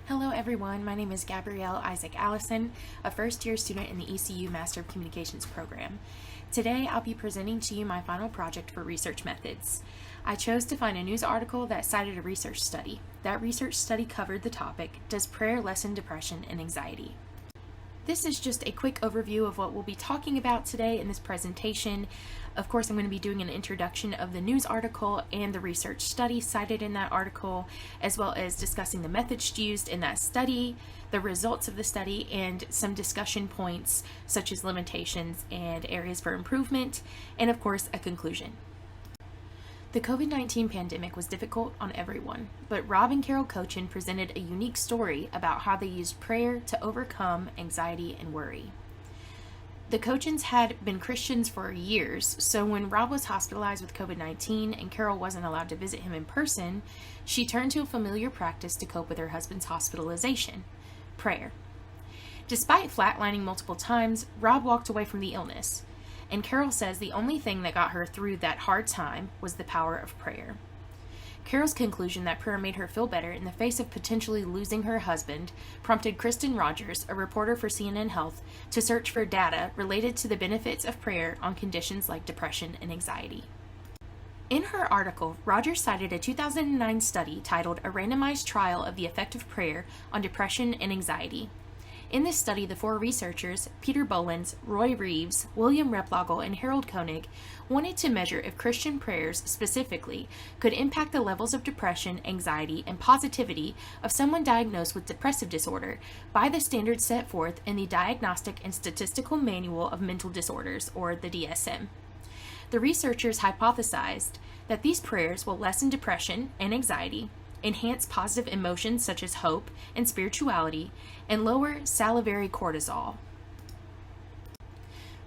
Hello everyone, my name is Gabrielle Isaac Allison, a first-year student in the ECU Master of Communications program. Today I'll be presenting to you my final project for research methods. I chose to find a news article that cited a research study. That research study covered the topic, Does Prayer Lessen Depression and Anxiety? This is just a quick overview of what we'll be talking about today in this presentation. Of course, I'm going to be doing an introduction of the news article and the research study cited in that article, as well as discussing the methods used in that study, the results of the study, and some discussion points such as limitations and areas for improvement, and of course, a conclusion. The COVID-19 pandemic was difficult on everyone, but Rob and Carol Cochin presented a unique story about how they used prayer to overcome anxiety and worry. The Cochins had been Christians for years, so when Rob was hospitalized with COVID-19 and Carol wasn't allowed to visit him in person, she turned to a familiar practice to cope with her husband's hospitalization: prayer. Despite flatlining multiple times, Rob walked away from the illness. And Carol says the only thing that got her through that hard time was the power of prayer. Carol's conclusion that prayer made her feel better in the face of potentially losing her husband prompted Kristen Rogers, a reporter for CNN Health, to search for data related to the benefits of prayer on conditions like depression and anxiety. In her article, Rogers cited a 2009 study titled A Randomized Trial of the Effect of Prayer on Depression and Anxiety. In this study, the four researchers, Peter Bolins, Roy Reeves, William Replogle, and Harold Koenig, wanted to measure if Christian prayers specifically could impact the levels of depression, anxiety, and positivity of someone diagnosed with depressive disorder by the standards set forth in the Diagnostic and Statistical Manual of Mental Disorders, or the DSM. The researchers hypothesized that these prayers will lessen depression and anxiety, enhance positive emotions such as hope and spirituality, and lower salivary cortisol.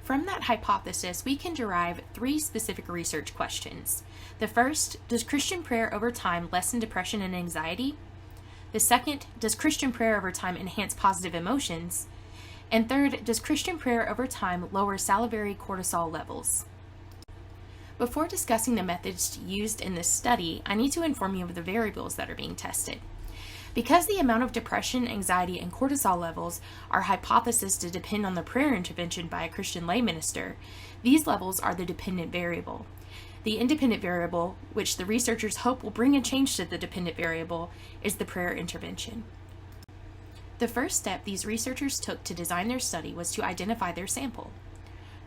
From that hypothesis, we can derive three specific research questions. The first, does Christian prayer over time lessen depression and anxiety? The second, does Christian prayer over time enhance positive emotions? And third, does Christian prayer over time lower salivary cortisol levels? Before discussing the methods used in this study, I need to inform you of the variables that are being tested. Because the amount of depression, anxiety, and cortisol levels are hypothesized to depend on the prayer intervention by a Christian lay minister, these levels are the dependent variable. The independent variable, which the researchers hope will bring a change to the dependent variable, is the prayer intervention. The first step these researchers took to design their study was to identify their sample.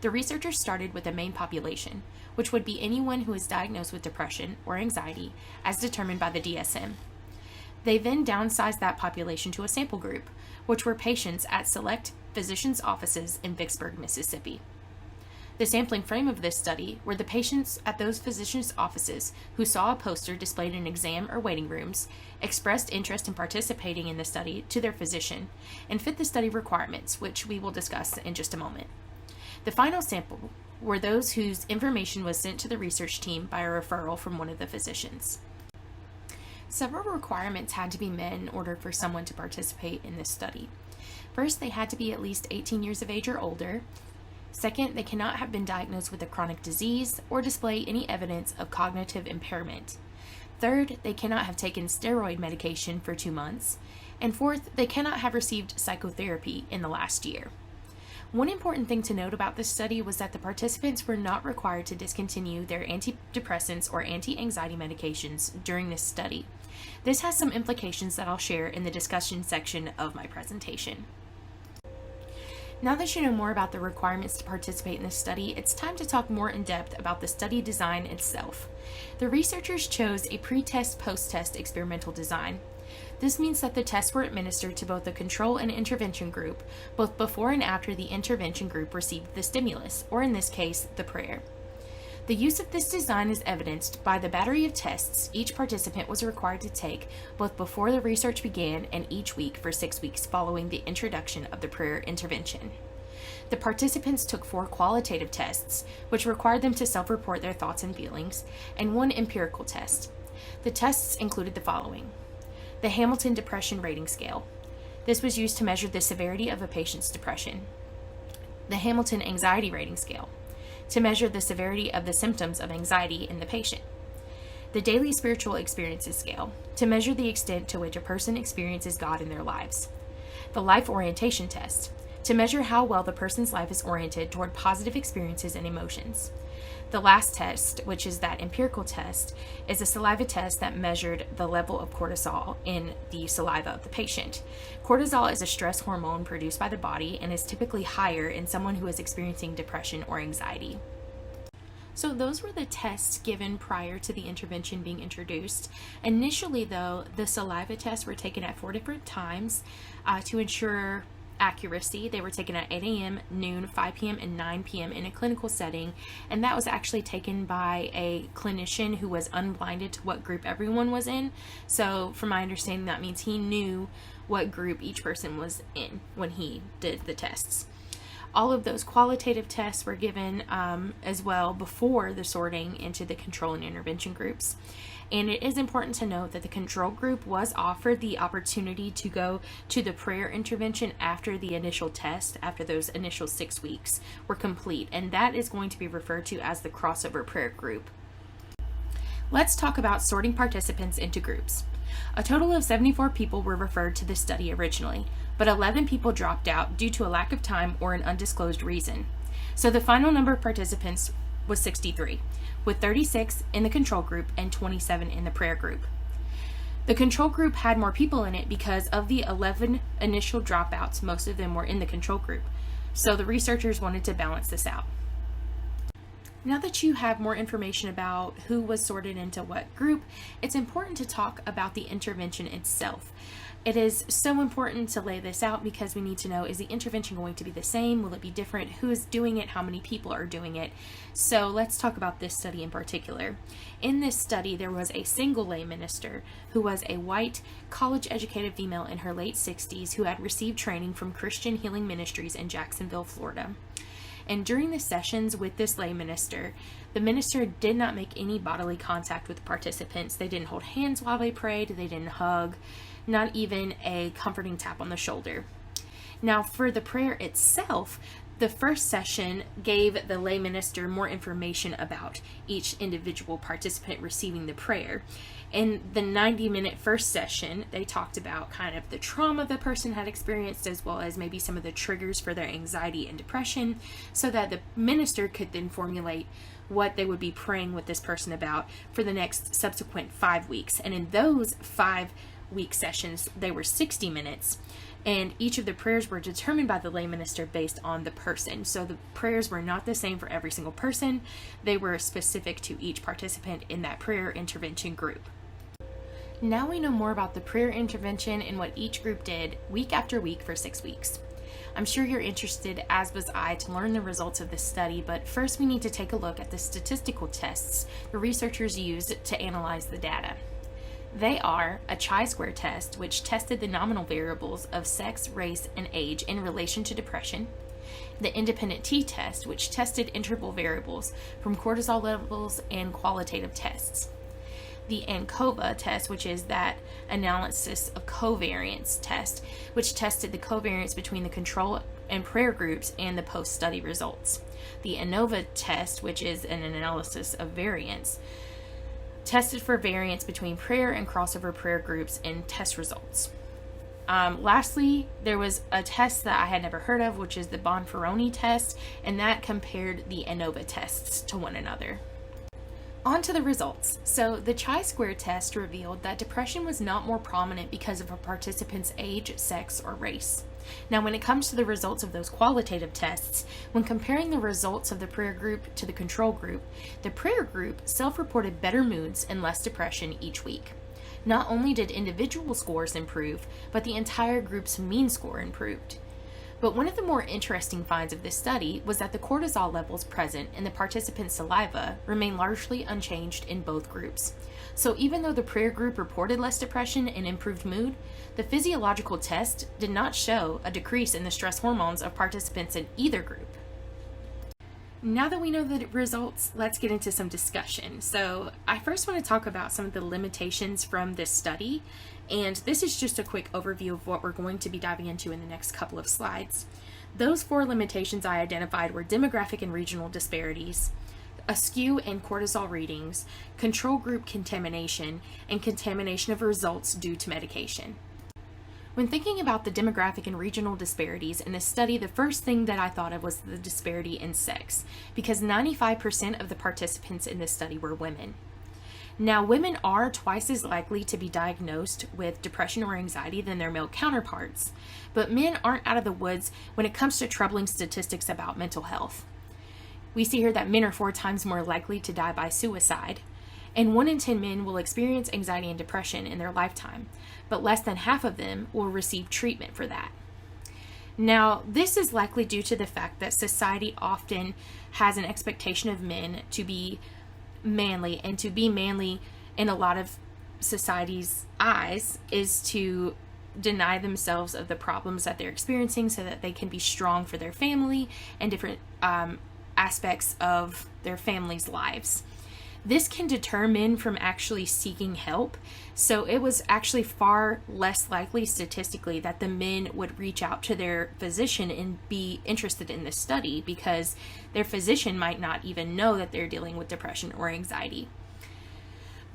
The researchers started with a main population, which would be anyone who is diagnosed with depression or anxiety as determined by the DSM. They then downsized that population to a sample group, which were patients at select physicians' offices in Vicksburg, Mississippi. The sampling frame of this study were the patients at those physicians' offices who saw a poster displayed in exam or waiting rooms, expressed interest in participating in the study to their physician, and fit the study requirements, which we will discuss in just a moment. The final sample were those whose information was sent to the research team by a referral from one of the physicians. Several requirements had to be met in order for someone to participate in this study. First, they had to be at least 18 years of age or older. Second, they cannot have been diagnosed with a chronic disease or display any evidence of cognitive impairment. Third, they cannot have taken steroid medication for 2 months. And fourth, they cannot have received psychotherapy in the last year. One important thing to note about this study was that the participants were not required to discontinue their antidepressants or anti-anxiety medications during this study. This has some implications that I'll share in the discussion section of my presentation. Now that you know more about the requirements to participate in this study, it's time to talk more in depth about the study design itself. The researchers chose a pre-test, post-test experimental design. This means that the tests were administered to both the control and intervention group, both before and after the intervention group received the stimulus, or in this case, the prayer. The use of this design is evidenced by the battery of tests each participant was required to take both before the research began and each week for 6 weeks following the introduction of the prayer intervention. The participants took 4 qualitative tests, which required them to self-report their thoughts and feelings, and 1 empirical test. The tests included the following: the Hamilton Depression Rating Scale. This was used to measure the severity of a patient's depression. The Hamilton Anxiety Rating Scale, to measure the severity of the symptoms of anxiety in the patient. The Daily Spiritual Experiences Scale, to measure the extent to which a person experiences God in their lives. The Life Orientation Test, to measure how well the person's life is oriented toward positive experiences and emotions. The last test, which is that empirical test, is a saliva test that measured the level of cortisol in the saliva of the patient. Cortisol is a stress hormone produced by the body and is typically higher in someone who is experiencing depression or anxiety. So those were the tests given prior to the intervention being introduced. Initially, though, the saliva tests were taken at 4 different times to ensure accuracy. They were taken at 8 a.m., noon, 5 p.m., and 9 p.m. in a clinical setting, and that was actually taken by a clinician who was unblinded to what group everyone was in. So from my understanding, that means he knew what group each person was in when he did the tests. All of those qualitative tests were given as well before the sorting into the control and intervention groups. And it is important to note that the control group was offered the opportunity to go to the prayer intervention after the initial test, after those initial 6 weeks were complete. And that is going to be referred to as the crossover prayer group. Let's talk about sorting participants into groups. A total of 74 people were referred to this study originally, but 11 people dropped out due to a lack of time or an undisclosed reason. So the final number of participants was 63, with 36 in the control group and 27 in the prayer group. The control group had more people in it because of the 11 initial dropouts. Most of them were in the control group. So the researchers wanted to balance this out. Now that you have more information about who was sorted into what group, it's important to talk about the intervention itself. It is so important to lay this out because we need to know, is the intervention going to be the same? Will it be different? Who is doing it? How many people are doing it? So let's talk about this study in particular. In this study, there was a single lay minister who was a white, college-educated female in her late 60s who had received training from Christian Healing Ministries in Jacksonville, Florida. And during the sessions with this lay minister, the minister did not make any bodily contact with the participants. They didn't hold hands while they prayed. They didn't hug, not even a comforting tap on the shoulder. Now, for the prayer itself, the first session gave the lay minister more information about each individual participant receiving the prayer. In the 90-minute first session, they talked about kind of the trauma the person had experienced, as well as maybe some of the triggers for their anxiety and depression, so that the minister could then formulate what they would be praying with this person about for the next subsequent 5 weeks. And in those 5-week sessions, they were 60 minutes. And each of the prayers were determined by the lay minister based on the person. So the prayers were not the same for every single person. They were specific to each participant in that prayer intervention group. Now we know more about the prayer intervention and what each group did week after week for 6 weeks. I'm sure you're interested, as was I, to learn the results of this study, but first we need to take a look at the statistical tests the researchers used to analyze the data. They are a chi-square test, which tested the nominal variables of sex, race, and age in relation to depression. The independent t-test, which tested interval variables from cortisol levels and qualitative tests. The ANCOVA test, which is that analysis of covariance test, which tested the covariance between the control and prayer groups and the post-study results. The ANOVA test, which is an analysis of variance, tested for variance between prayer and crossover prayer groups and test results. Lastly, there was a test that I had never heard of, which is the Bonferroni test, and that compared the ANOVA tests to one another. On to the results. So the chi-square test revealed that depression was not more prominent because of a participant's age, sex, or race. Now, when it comes to the results of those qualitative tests, when comparing the results of the prayer group to the control group, the prayer group self-reported better moods and less depression each week. Not only did individual scores improve, but the entire group's mean score improved. But one of the more interesting finds of this study was that the cortisol levels present in the participants' saliva remained largely unchanged in both groups. So even though the prayer group reported less depression and improved mood, the physiological test did not show a decrease in the stress hormones of participants in either group. Now that we know the results, let's get into some discussion. So I first want to talk about some of the limitations from this study, and this is just a quick overview of what we're going to be diving into in the next couple of slides. Those 4 limitations I identified were demographic and regional disparities, a skew in cortisol readings, control group contamination, and contamination of results due to medication. When thinking about the demographic and regional disparities in this study, the first thing that I thought of was the disparity in sex, because 95% of the participants in this study were women. Now, women are twice as likely to be diagnosed with depression or anxiety than their male counterparts, but men aren't out of the woods when it comes to troubling statistics about mental health. We see here that men are 4 times more likely to die by suicide, and 1 in 10 men will experience anxiety and depression in their lifetime, but less than half of them will receive treatment for that. Now, this is likely due to the fact that society often has an expectation of men to be manly, and to be manly in a lot of society's eyes is to deny themselves of the problems that they're experiencing so that they can be strong for their family and different aspects of their family's lives. This can deter men from actually seeking help, so it was actually far less likely statistically that the men would reach out to their physician and be interested in this study because their physician might not even know that they're dealing with depression or anxiety.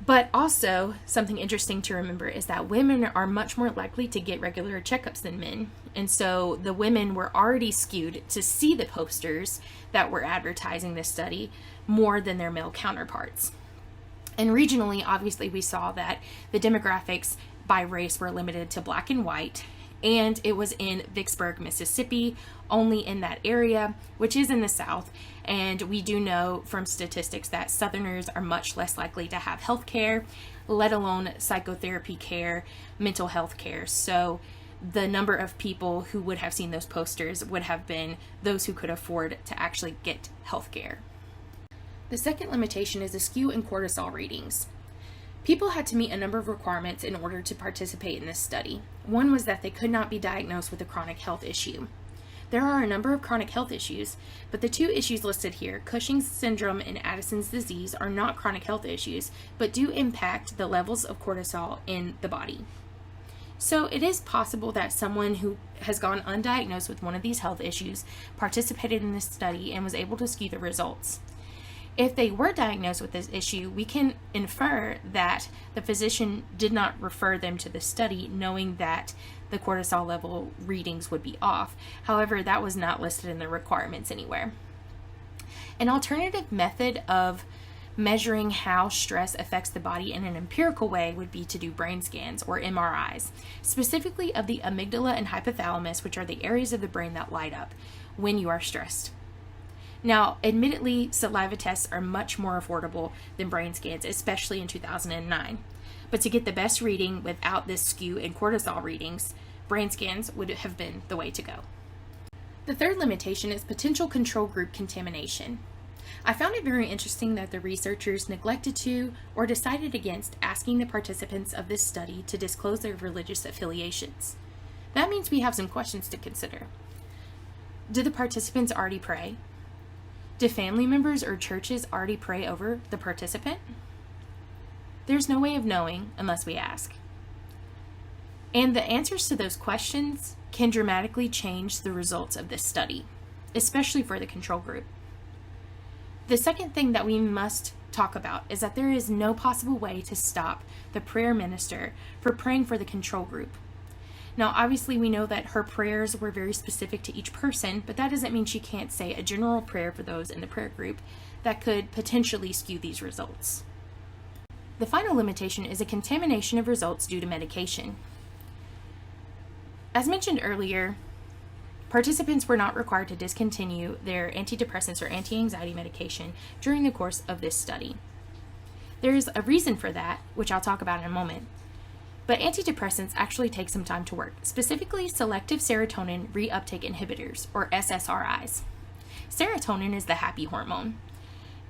But also, something interesting to remember is that women are much more likely to get regular checkups than men. And so the women were already skewed to see the posters that were advertising this study more than their male counterparts. And regionally, obviously, we saw that the demographics by race were limited to black and white, and it was in Vicksburg, Mississippi, only in that area, which is in the South. And we do know from statistics that Southerners are much less likely to have health care, let alone psychotherapy care, mental health care. So the number of people who would have seen those posters would have been those who could afford to actually get health care. The second limitation is a skew in cortisol readings. People had to meet a number of requirements in order to participate in this study. One was that they could not be diagnosed with a chronic health issue. There are a number of chronic health issues, but the 2 issues listed here, Cushing's syndrome and Addison's disease, are not chronic health issues, but do impact the levels of cortisol in the body. So it is possible that someone who has gone undiagnosed with one of these health issues participated in this study and was able to skew the results. If they were diagnosed with this issue, we can infer that the physician did not refer them to the study knowing that the cortisol level readings would be off. However, that was not listed in the requirements anywhere. An alternative method of measuring how stress affects the body in an empirical way would be to do brain scans or MRIs, specifically of the amygdala and hypothalamus, which are the areas of the brain that light up when you are stressed. Now, admittedly, saliva tests are much more affordable than brain scans, especially in 2009. But to get the best reading without this skew in cortisol readings, brain scans would have been the way to go. The third limitation is potential control group contamination. I found it very interesting that the researchers neglected to or decided against asking the participants of this study to disclose their religious affiliations. That means we have some questions to consider. Do the participants already pray? Do family members or churches already pray over the participant? There's no way of knowing unless we ask. And the answers to those questions can dramatically change the results of this study, especially for the control group. The second thing that we must talk about is that there is no possible way to stop the prayer minister for praying for the control group. Now, obviously, we know that her prayers were very specific to each person, but that doesn't mean she can't say a general prayer for those in the prayer group that could potentially skew these results. The final limitation is a contamination of results due to medication. As mentioned earlier, participants were not required to discontinue their antidepressants or anti-anxiety medication during the course of this study. There is a reason for that, which I'll talk about in a moment. But antidepressants actually take some time to work, specifically selective serotonin reuptake inhibitors, or SSRIs. Serotonin is the happy hormone.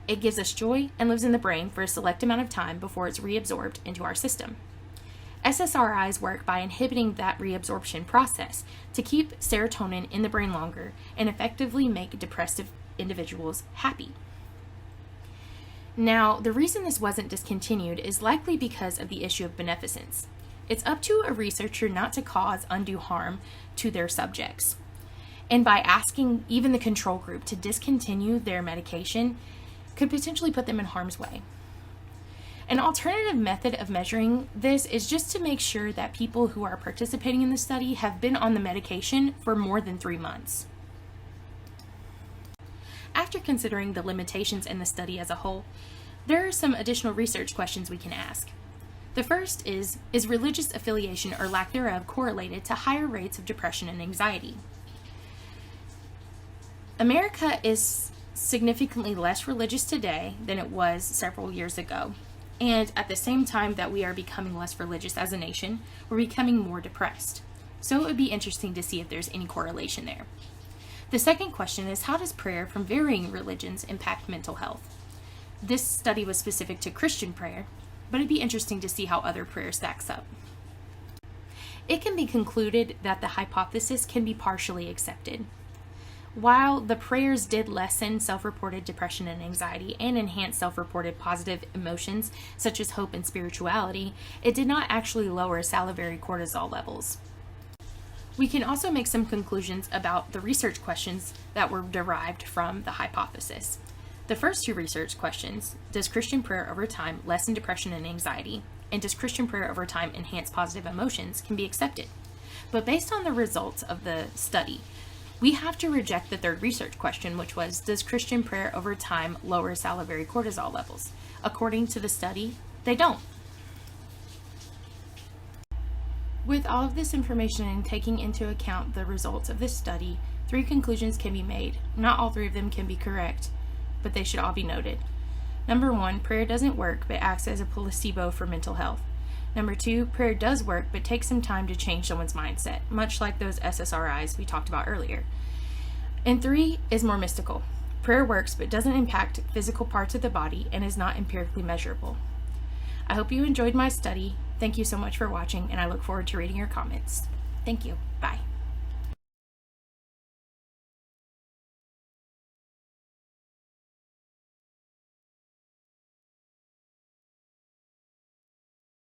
It gives us joy and lives in the brain for a select amount of time before it's reabsorbed into our system. SSRIs work by inhibiting that reabsorption process to keep serotonin in the brain longer and effectively make depressive individuals happy. Now, the reason this wasn't discontinued is likely because of the issue of beneficence. It's up to a researcher not to cause undue harm to their subjects. And by asking even the control group to discontinue their medication could potentially put them in harm's way. An alternative method of measuring this is just to make sure that people who are participating in the study have been on the medication for more than 3 months. After considering the limitations in the study as a whole, there are some additional research questions we can ask. The first is religious affiliation or lack thereof correlated to higher rates of depression and anxiety? America is significantly less religious today than it was several years ago. And at the same time that we are becoming less religious as a nation, we're becoming more depressed. So it would be interesting to see if there's any correlation there. The second question is, how does prayer from varying religions impact mental health? This study was specific to Christian prayer, but it'd be interesting to see how other prayer stacks up. It can be concluded that the hypothesis can be partially accepted. While the prayers did lessen self-reported depression and anxiety and enhance self-reported positive emotions such as hope and spirituality, it did not actually lower salivary cortisol levels. We can also make some conclusions about the research questions that were derived from the hypothesis. The first two research questions, does Christian prayer over time lessen depression and anxiety, and does Christian prayer over time enhance positive emotions, can be accepted. But based on the results of the study, we have to reject the third research question, which was, does Christian prayer over time lower salivary cortisol levels? According to the study, they don't. With all of this information and taking into account the results of this study, 3 conclusions can be made. Not all 3 of them can be correct, but they should all be noted. Number 1, prayer doesn't work, but acts as a placebo for mental health. Number 2, prayer does work, but takes some time to change someone's mindset, much like those SSRIs we talked about earlier. And 3 is more mystical. Prayer works, but doesn't impact physical parts of the body and is not empirically measurable. I hope you enjoyed my study. Thank you so much for watching, and I look forward to reading your comments. Thank you. Bye.